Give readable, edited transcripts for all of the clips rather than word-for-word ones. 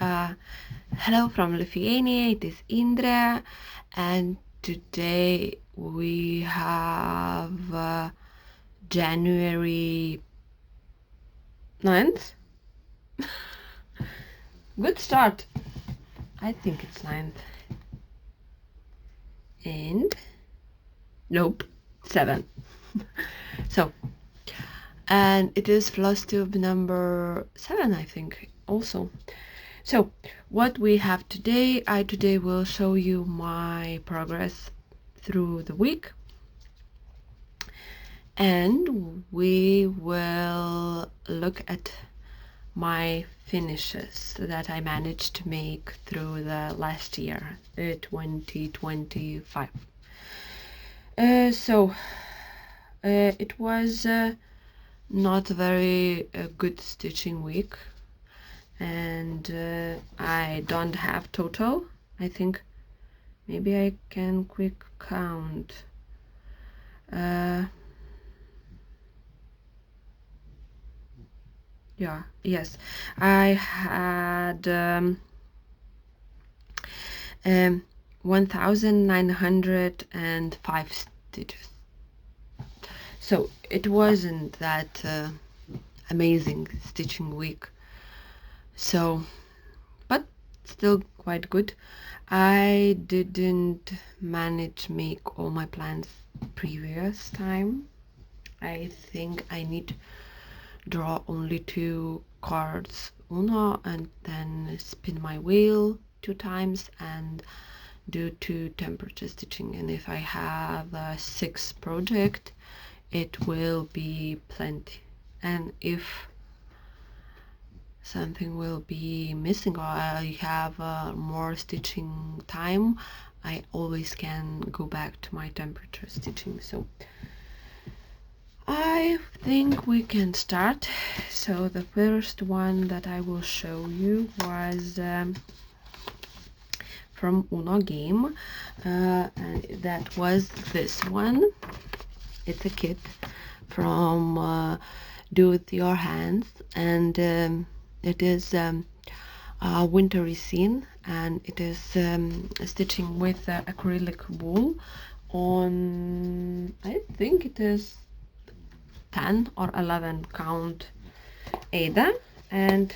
Uh, Hello from Lithuania, it is Indra, and today we have January 9th. Good start. I think it's 9th. And nope, 7. So, and it is Flosstube number 7, I think, also. So, what we have today, I today will show you my progress through the week, and we will look at my finishes that I managed to make through the last year, 2025. It was not a very good stitching week, and I don't have total. I think maybe I can quick count. Yes, I had 1,905 stitches. So it wasn't that amazing stitching week. So, but still quite good. I didn't manage to make all my plans previous time. I think I need draw only 2 cards Uno and then spin my wheel 2 times and do 2 temperature stitching, and if I have a 6 project it will be plenty, and if something will be missing or I have more stitching time, I always can go back to my temperature stitching. So I think we can start. So the first one that I will show you was from Uno game, and that was this one. It's a kit from Do With Your Hands, and it is a wintry scene, and it is stitching with acrylic wool on, I think it is 10 or 11 count Ada, and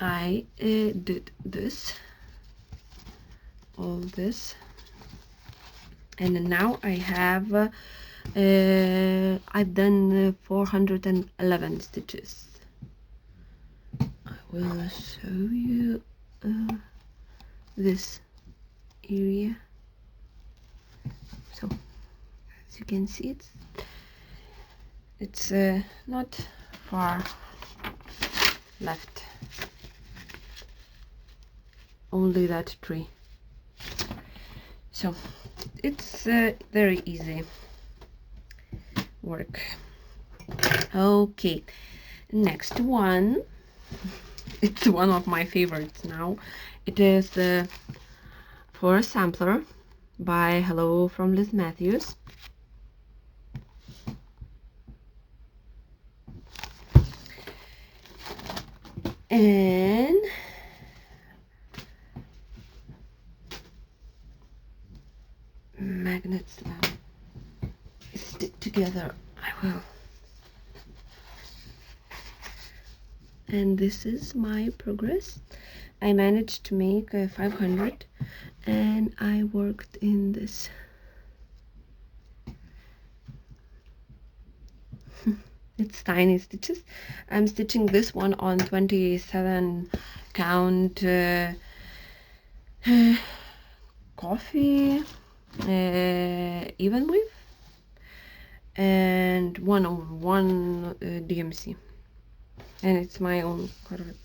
I did all this, and now I have I've done 411 stitches. I will show you this area. So as you can see, it's not far left, only that tree. So it's very easy work. Okay, next one, it's one of my favorites now. It is for a sampler by Hello from Liz Matthews. And magnets stick together. I will. And this is my progress. I managed to make 500, and I worked in this. It's tiny stitches. I'm stitching this one on 27 count coffee even width and 1/1 DMC, and it's my own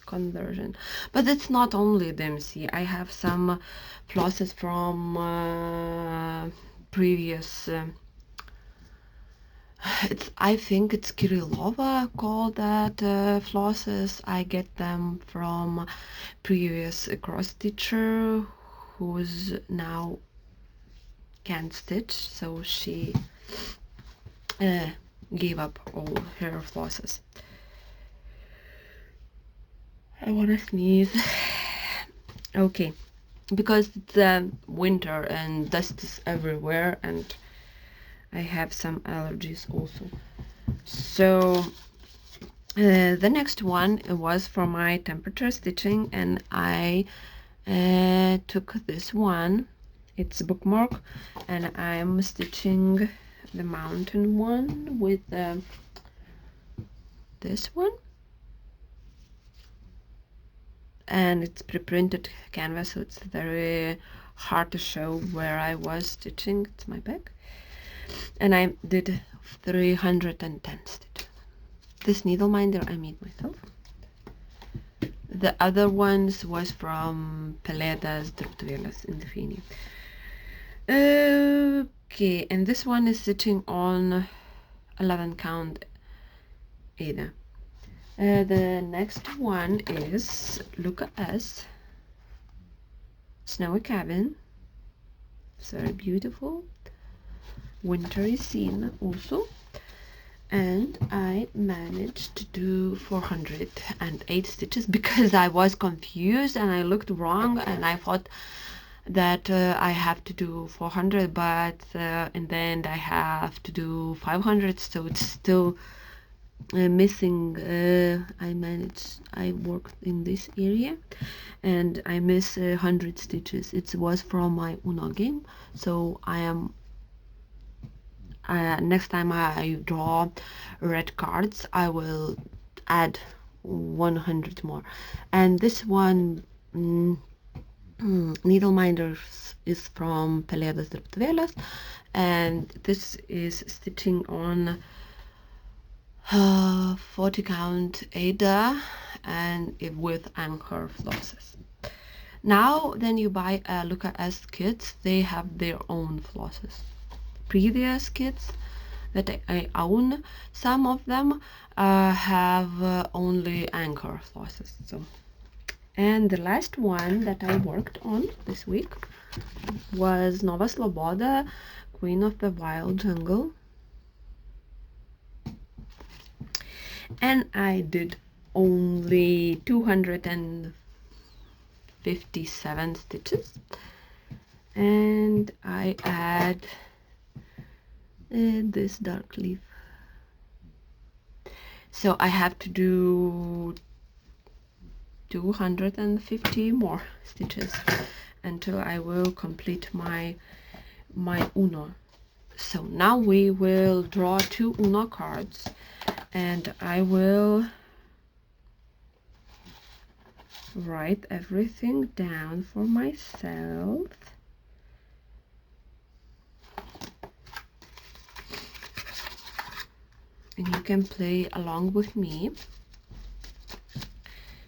conversion. But it's not only DMC. I have some flosses from previous I think it's Kirillova called that flosses. I get them from previous cross stitcher who's now can't stitch, so she gave up all her flosses. I wanna sneeze. Okay, because it's winter and dust is everywhere and I have some allergies also. So the next one was for my temperature stitching, and I took this one. It's a bookmark, and I'm stitching the mountain one with this one, and it's pre-printed canvas, so it's very hard to show where I was stitching. It's my back, and I did 310 stitches. This needle minder I made myself. The other ones was from Pelėdas dirbtuvėlės in Lithuania. Okay, and this one is stitching on 11 count Ada. The next one is Luca S. Snowy Cabin. It's very beautiful. Wintry scene also. And I managed to do 408 stitches because I was confused and I looked wrong and I thought that I have to do 400, but in the end I have to do 500, so it's still missing. I worked in this area and I miss 100 stitches. It was from my Uno game, so I am next time I draw red cards I will add 100 more. And this one needle minders is from Pelėdas dirbtuvėlės, and this is stitching on 40 count Ada and with anchor flosses. Now then you buy a Luca S kits, they have their own flosses. Previous kits that I own, some of them have only anchor flosses. So, and the last one that I worked on this week was Nova Sloboda, Queen of the Wild Jungle, and I did only 257 stitches, and I add this dark leaf, so I have to do 250 more stitches until I will complete my Uno. So now we will draw 2 Uno cards, and I will write everything down for myself. And you can play along with me.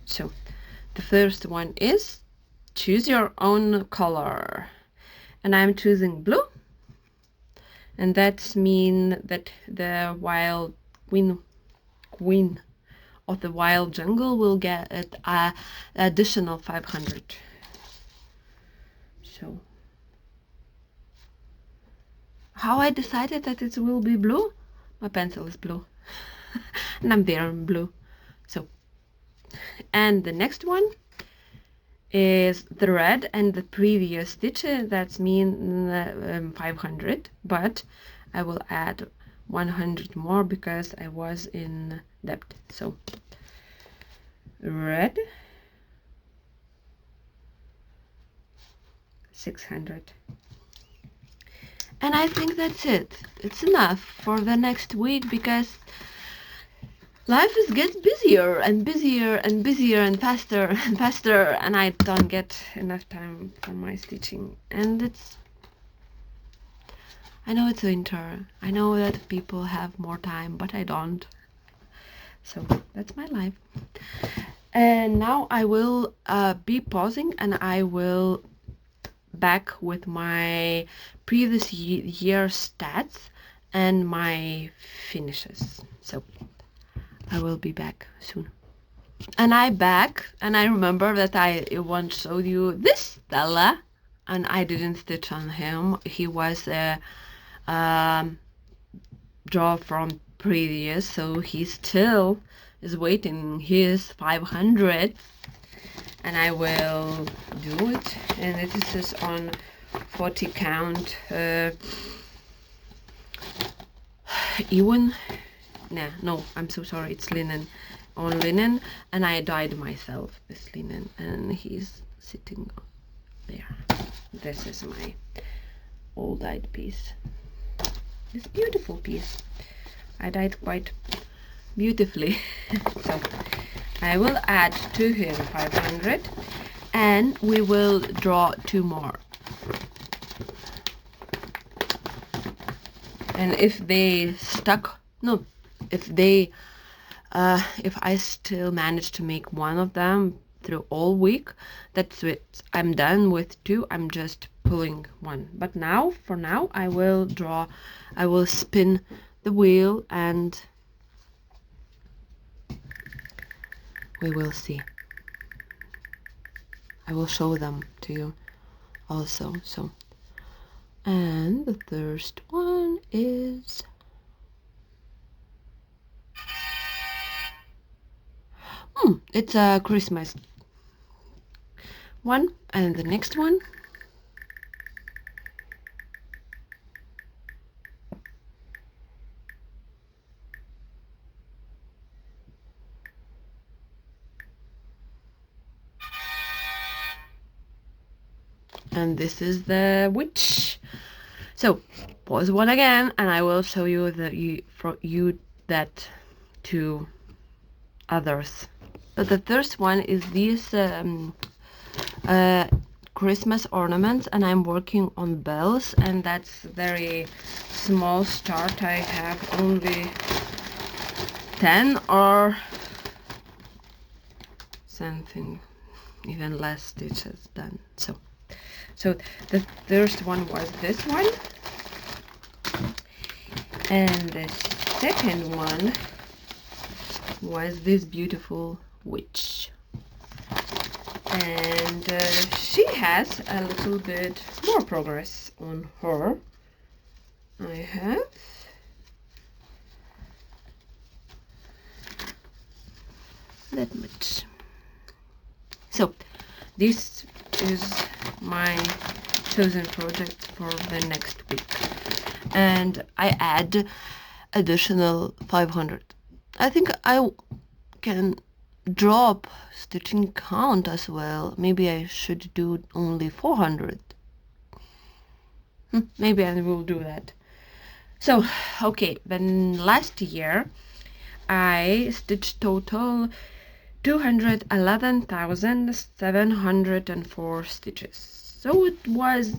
So the first one is choose your own color, and I'm choosing blue, and that's mean that the wild queen of the wild jungle will get an additional 500. So how I decided that it will be blue? My pencil is blue and I'm wearing blue. So, and the next one is the red, and the previous stitch, that's mean 500, but I will add 100 more because I was in debt. So red 600. And I think that's it. It's enough for the next week because life gets busier and busier and busier and faster, and I don't get enough time for my stitching. And I know it's winter. I know that people have more time, but I don't. So that's my life. And now I will be pausing, and I will back with my previous year stats and my finishes. So I will be back soon. And I remember that I once showed you this Stella, and I didn't stitch on him. He was a draw from previous, so he's still is waiting his 500, and I will do it. And it is on 40 count even. No, I'm so sorry, it's linen, on linen, and I dyed myself this linen, and he's sitting there. This is my all dyed piece, this beautiful piece. I dyed quite beautifully. So I will add to him 500, and we will draw 2 more. And if they stuck, no, if I still manage to make one of them through all week, that's it. I'm done with 2. I'm just pulling 1. But now, for now, I will spin the wheel, and we will see. I will show them to you also. So, and the first one is it's a Christmas one, and the next one and this is the witch. So pause one again, and I will show you that 2 others. But the first one is these Christmas ornaments, and I'm working on bells, and that's very small start. I have only 10 or something, even less stitches done. So the first one was this one, and the second one was this beautiful witch, and she has a little bit more progress on her. I have that much. So this is my chosen project for the next week, and I add additional 500. I think I can drop stitching count as well. Maybe I should do only 400. Maybe I will do that. So okay, then last year I stitched total 211,704 stitches. So it was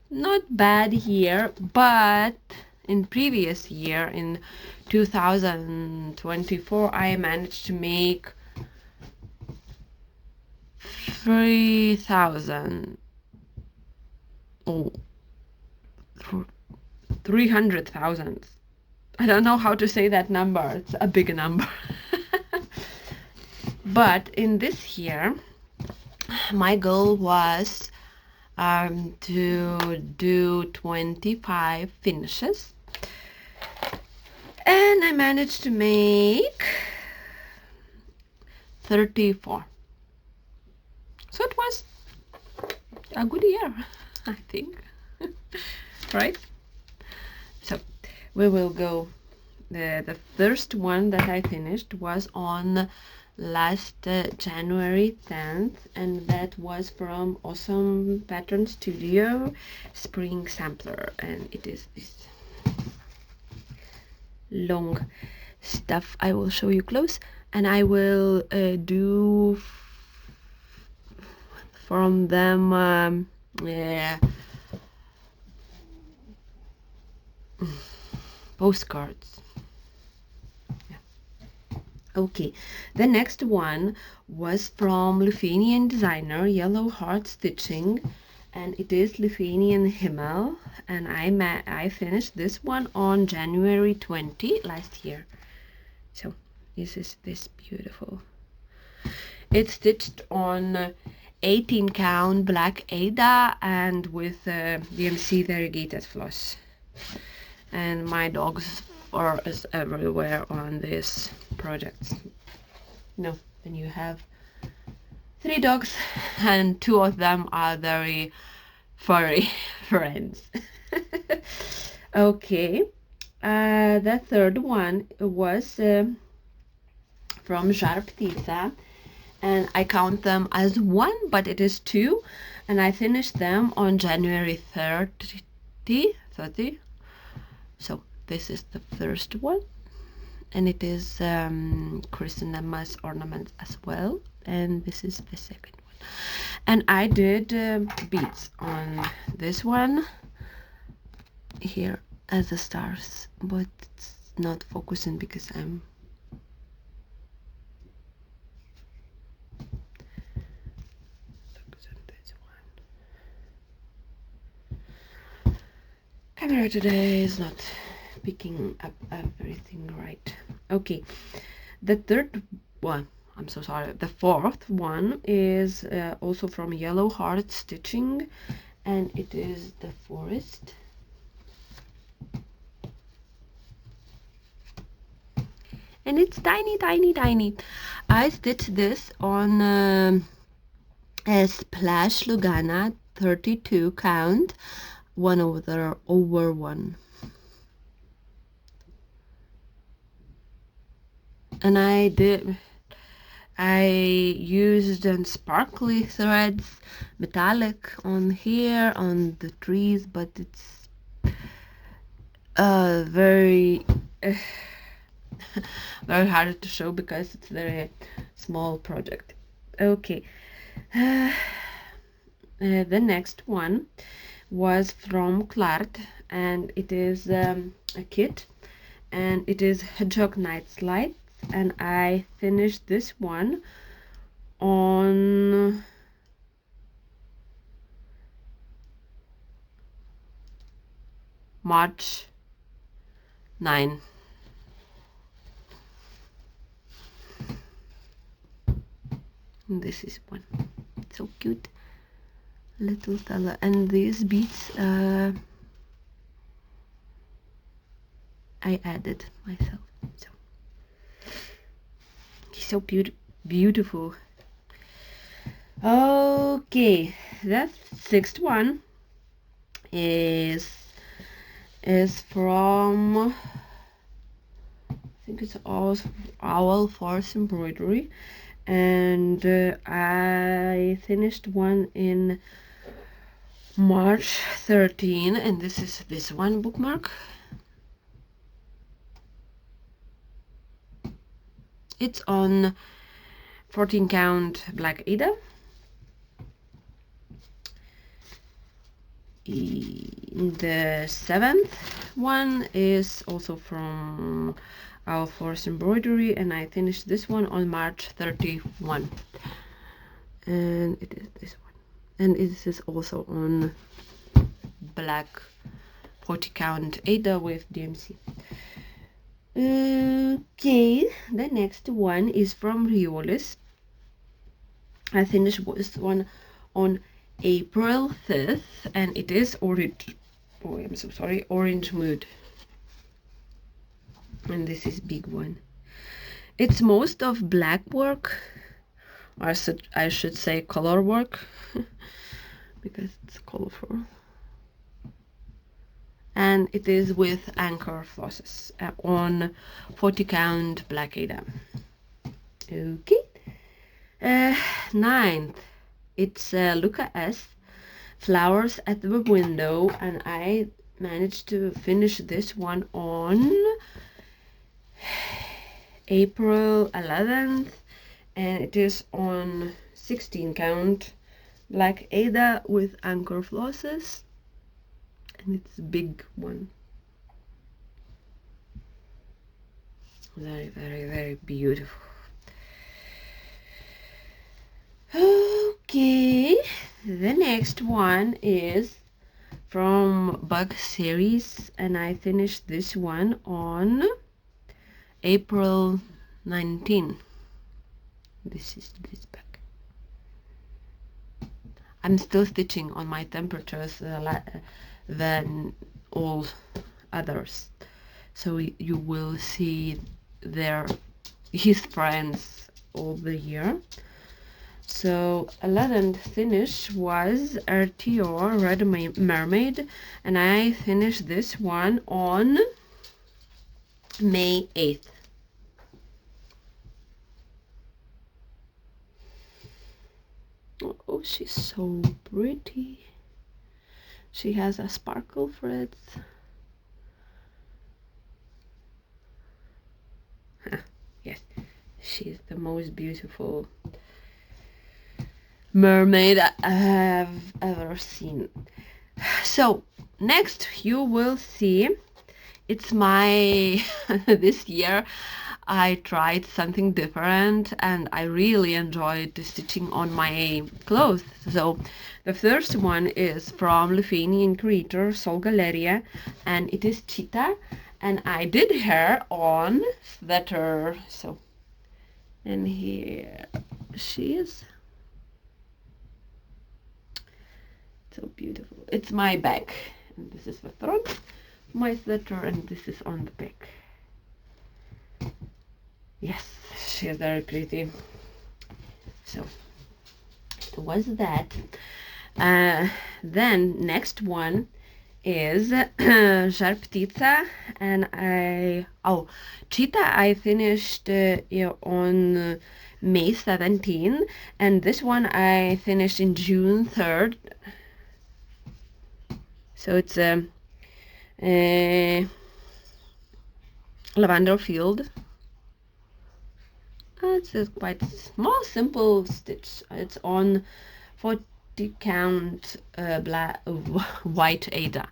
not bad here, but in previous year, in 2024, I managed to make 3,000. Oh, 300,000. I don't know how to say that number. It's a big number. But in this year, my goal was to do 25 finishes, and I managed to make 34. So it was a good year, I think. Right? So we will go. The first one that I finished was on last January 10th, and that was from Awesome Pattern Studio Spring Sampler, and it is this long stuff. I will show you close, and I will do from them postcards. Okay, the next one was from Lithuanian designer Yellow Heart Stitching, and it is Lithuanian Himmel, and I finished this one on January 20 last year. So this is this beautiful. It's stitched on 18 count black Ada and with DMC variegated floss, and my dogs are everywhere on this project. then you have 3 dogs and 2 of them are very furry friends. Okay, the third one was from Żar Ptica, and I count them as 1, but it is 2, and I finished them on January 30. So this is the first one, and it is chrysanthemum ornament as well, and this is the second one. And I did beads on this one here as the stars, but it's not focusing because I'm focusing this one. Camera today is not picking up everything right. Okay, the third one, I'm so sorry, the fourth one is also from Yellow Heart Stitching, and it is the forest. And it's tiny, tiny, tiny. I stitched this on a Splash Lugana 32 count, 1/1. And I used sparkly threads, metallic on here, on the trees, but it's very very hard to show because it's a very small project. Okay, the next one was from Clart, and it is a kit, and it is Hedgehog Night Slides, and I finished this one on March 9. And this is one, so cute little fella, and these beads I added myself, so he's so beautiful. Okay, the sixth one is from, I think it's Owl Force Embroidery, and I finished one in March 13, and this is this one bookmark. It's on 14 count Black Ada. The seventh one is also from Our Force Embroidery, and I finished this one on March 31, and it is this one, and this is also on black 40 count Ada with DMC. Okay, the next one is from Riolis. I finished this one on April 5th, and it is orange. Oh, I'm so sorry, Orange Mood. And this is big one. It's most of black work, or I should say color work, because it's colorful. And it is with anchor flosses on 40 count Black Ada. Okay. Ninth, it's Luca S. Flowers at the Window, and I managed to finish this one on April 11th, and it is on 16 count Black Ada with anchor flosses, and it's a big one. Very, very, very beautiful. Okay, the next one is from Bug Series, and I finished this one on April 19. This is this bag. I'm still stitching on my temperatures than all others, so you will see his friends of the year. So 11th finish was RTO Red Mermaid, and I finished this one on May 8th. Oh, she's so pretty. She has a sparkle threads. Yes, she's the most beautiful mermaid I have ever seen. So next you will see, it's my this year I tried something different and I really enjoyed stitching on my clothes. So the first one is from Lithuanian creator Sol Galeria, and it is cheetah, and I did her on sweater. So, and here she is. So beautiful. It's my back, and this is the front, my sweater, and this is on the back. Yes, she is very pretty. So it was that. Then next one is Żar Ptica, and cheetah I finished on May 17, and this one I finished in June 3rd. So it's a lavender field. It's a quite small, simple stitch. It's on 40 count white Ada.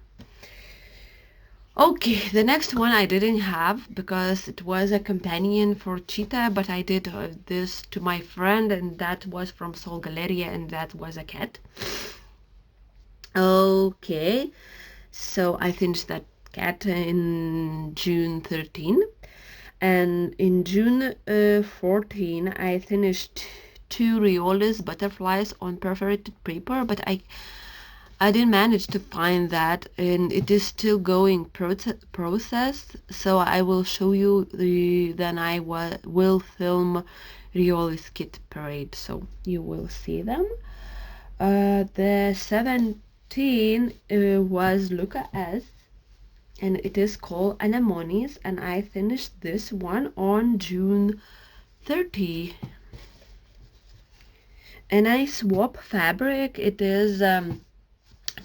Okay, the next one I didn't have because it was a companion for cheetah, but I did this to my friend, and that was from Sol Galeria, and that was a cat. Okay, so I finished that cat in June 13, and in June 14 I finished 2 Riolis butterflies on perforated paper, but I didn't manage to find that, and it is still going process, so I will show you then I will film Riolis kit parade, so you will see them. The 17 was Luca S, and it is called Anemones, and I finished this one on June 30. And I swap fabric. It is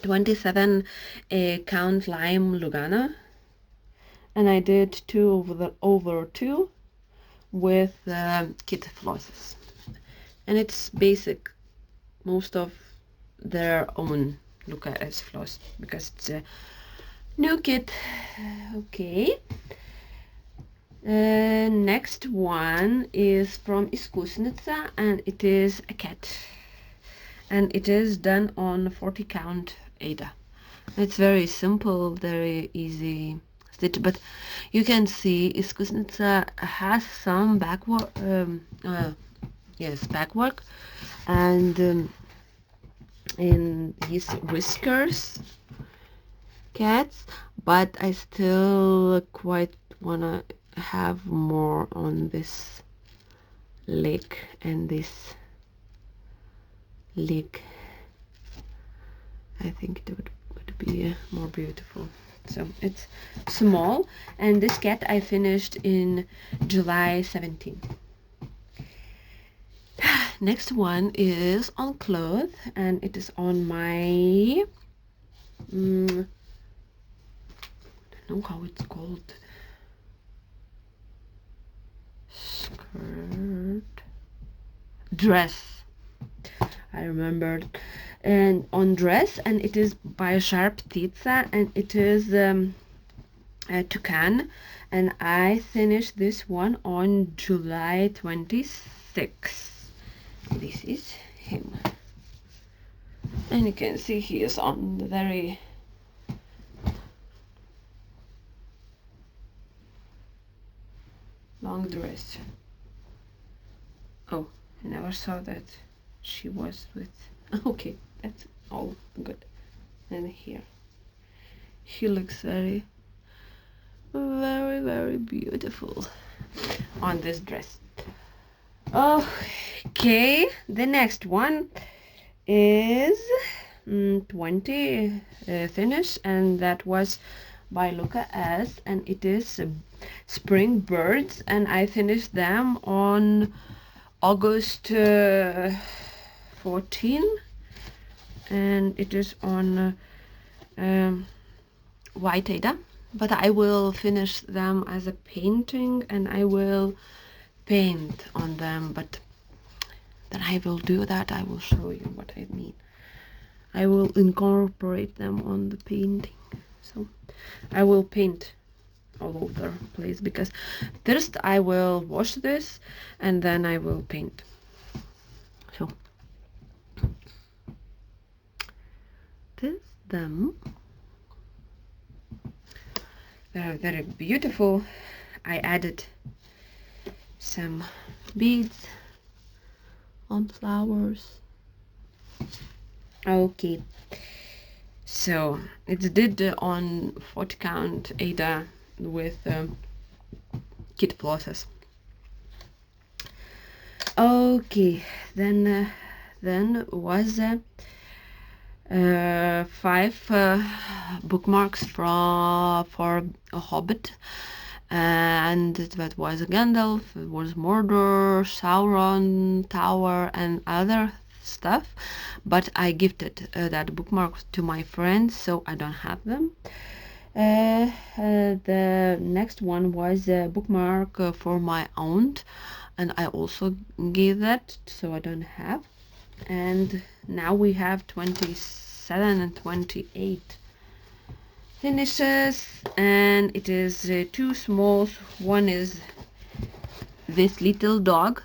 27 count lime Lugana, and I did 2 over 2 with kit flosses, and it's basic, most of their own Luca S floss because it's a new kit. Okay. Next one is from Iskusnica, and it is a cat, and it is done on 40 count Ada. It's very simple, very easy stitch, but you can see Iskusnica has some backwork, backwork, and in his whiskers cats, but I still quite wanna have more on this leg and this leg. I think it would be more beautiful. So it's small, and this cat I finished in July 17. Next one is on cloth, and it is on my I don't know how it's called, skirt, dress, I remembered, and on dress, and it is by Żar Ptica, and it is a toucan, and I finished this one on July 26. This is him, and you can see he is on the very long dress. Oh, I never saw that she was with. Okay, that's all good. And here she looks very, very, very beautiful on this dress. Okay, the next one is 20 finish, and that was by Luca S, and it is spring birds, and I finished them on August 14, and it is on white Ada, but I will finish them as a painting, and I will paint on them, but then I will do that. I will show you what I mean. I will incorporate them on the painting. So I will paint all over the place, because first I will wash this and then I will paint. So this them very, very beautiful. I added some beads on flowers. Okay, so it's did on 40 count Ada with kit flosses. Okay, then was 5 bookmarks for a Hobbit, and that was Gandalf, it was Mordor, Sauron, Tower, and other stuff, but I gifted that bookmark to my friends, so I don't have them. The next one was a bookmark for my aunt, and I also gave that, so I don't have. And now we have 27 and 28 finishes, and it is 2 smalls. One is this little dog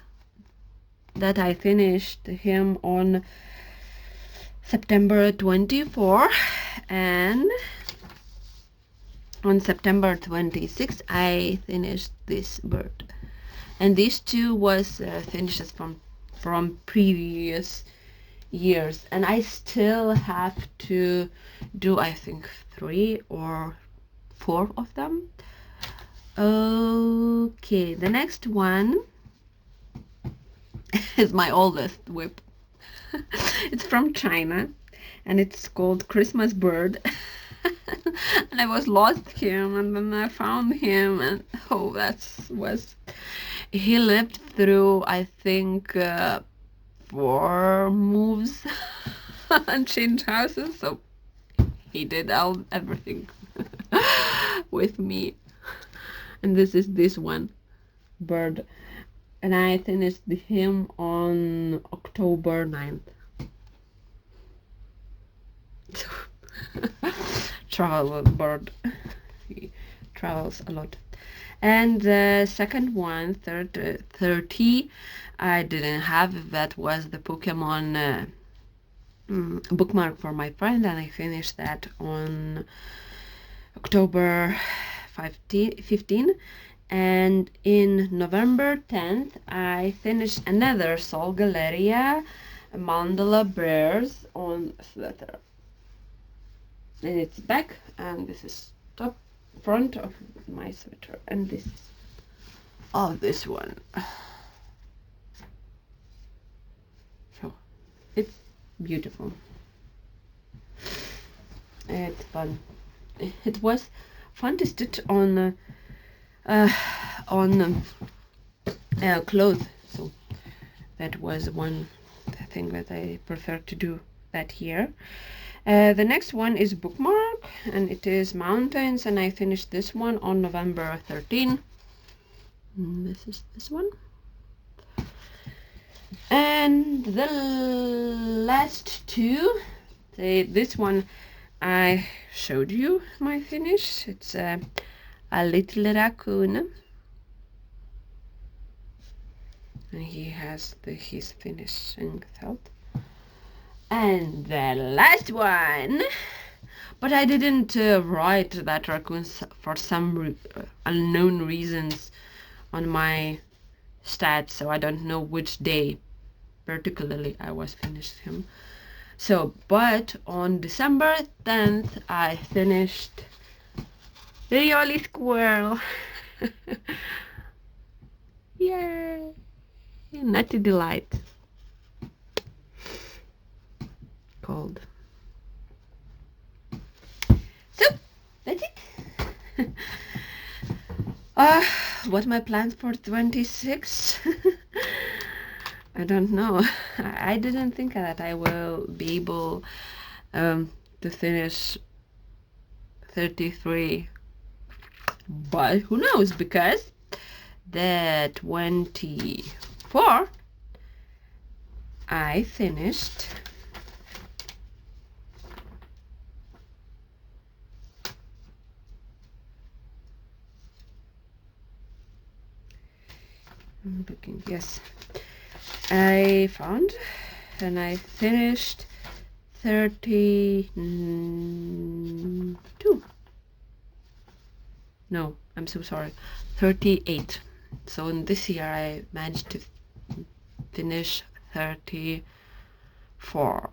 that I finished him on September 24, and on September 26 I finished this bird, and these 2 was finishes from previous years, and I still have to do, I think, 3 or 4 of them. Okay, the next one is my oldest whip. It's from China, and it's called Christmas Bird. And I was lost him, and then I found him, and oh, he lived through, I think, 4 moves and changed houses, so he did everything with me. And this is this one bird, and I finished him on October 9th. Travel bird, he travels a lot. And the second one, 30, I didn't have. That was the Pokemon bookmark for my friend, and I finished that on October 15. And in November 10th I finished another Sol Galeria mandala bears on sweater, and it's back, and this is top front of my sweater, and this is this one. So it's beautiful. It's fun. It was fun to stitch on clothes, so that was one thing that I prefer to do that here. The next one is bookmark, and it is mountains, and I finished this one on November 13. This is this one. And the last 2, this one I showed you my finish. It's a little raccoon, and he has his finishing felt. And the last one, but I didn't write that raccoon for some unknown reasons on my stats, so I don't know which day particularly I was finished him. So, but on December 10th I finished the Yoli squirrel. Yay! Nutty delight. Cold. So that's it. uh, what my plans for 26? I don't know. I didn't think that I will be able to finish 33, but who knows, because the 24 I finished I'm looking, yes, I found and I finished 32. No, I'm so sorry, 38. So in this year I managed to finish 34.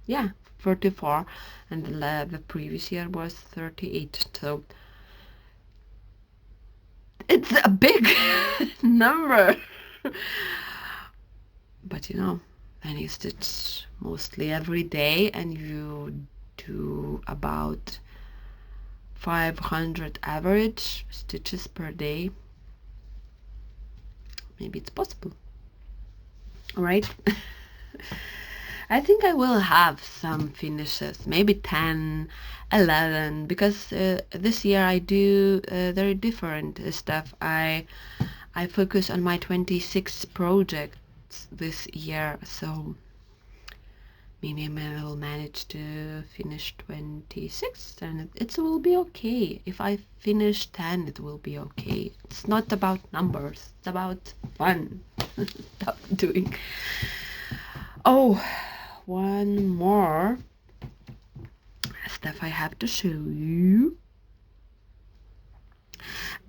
Yeah, 34, and the previous year was 38. So it's a big number. But you know, when you stitch mostly every day and you do about 500 average stitches per day, maybe it's possible, right? I think I will have some finishes, maybe 10, 11, because this year I do very different stuff. I focus on my 26 projects this year, so maybe I will manage to finish 26, and it will be okay. If I finish 10, it will be okay. It's not about numbers, it's about fun. Stop doing. Oh, one more stuff I have to show you.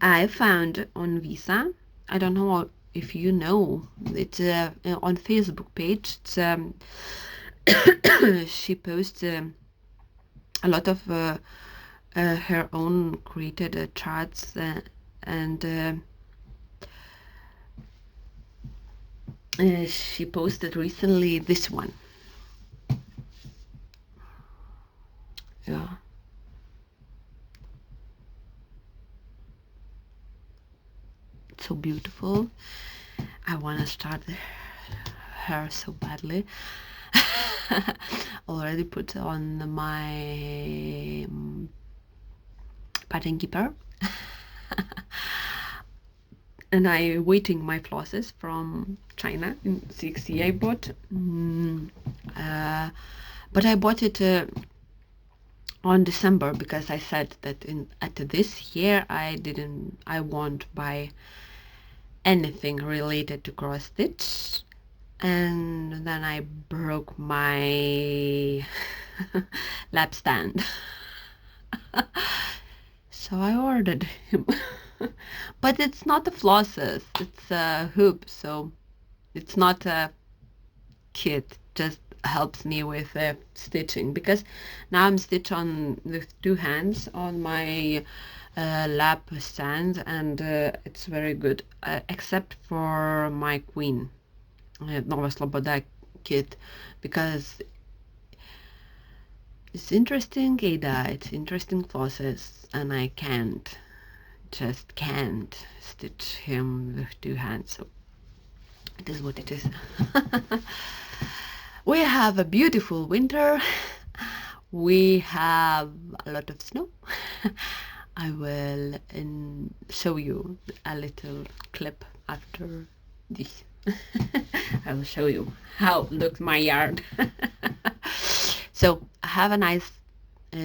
I found on Visa, I don't know if you know, it's on Facebook page. It's she posts a lot of her own created charts and she posted recently this one. Yeah. It's so beautiful. I want to start her so badly. Already put on my pattern keeper. And I waiting my flosses from China in 6E I bought. But I bought it on December because I said that at this year I won't buy anything related to cross stitch. And then I broke my lap stand. So I ordered him. But it's not a flosses, it's a hoop, so it's not a kit, just helps me with stitching, because now I'm stitch on with two hands on my lap stand, and it's very good, except for my queen Nova Sloboda kit, because it's interesting Ada, it's interesting flosses, and I just can't stitch him with two hands, so it is what it is. We have a beautiful winter. We have a lot of snow. I will show you a little clip after this. I will show you how looks my yard. So have a nice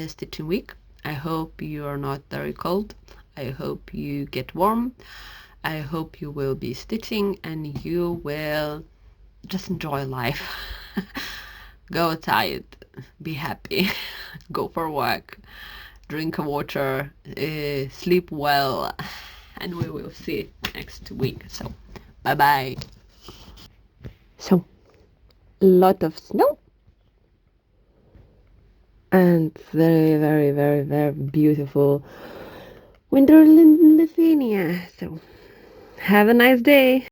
stitching week. I hope you are not very cold. I hope you get warm. I hope you will be stitching and you will just enjoy life. Go outside, be happy, go for a walk, drink water, sleep well, and we will see next week. So bye bye. So a lot of snow and very, very, very, very beautiful winter in Lithuania. So have a nice day.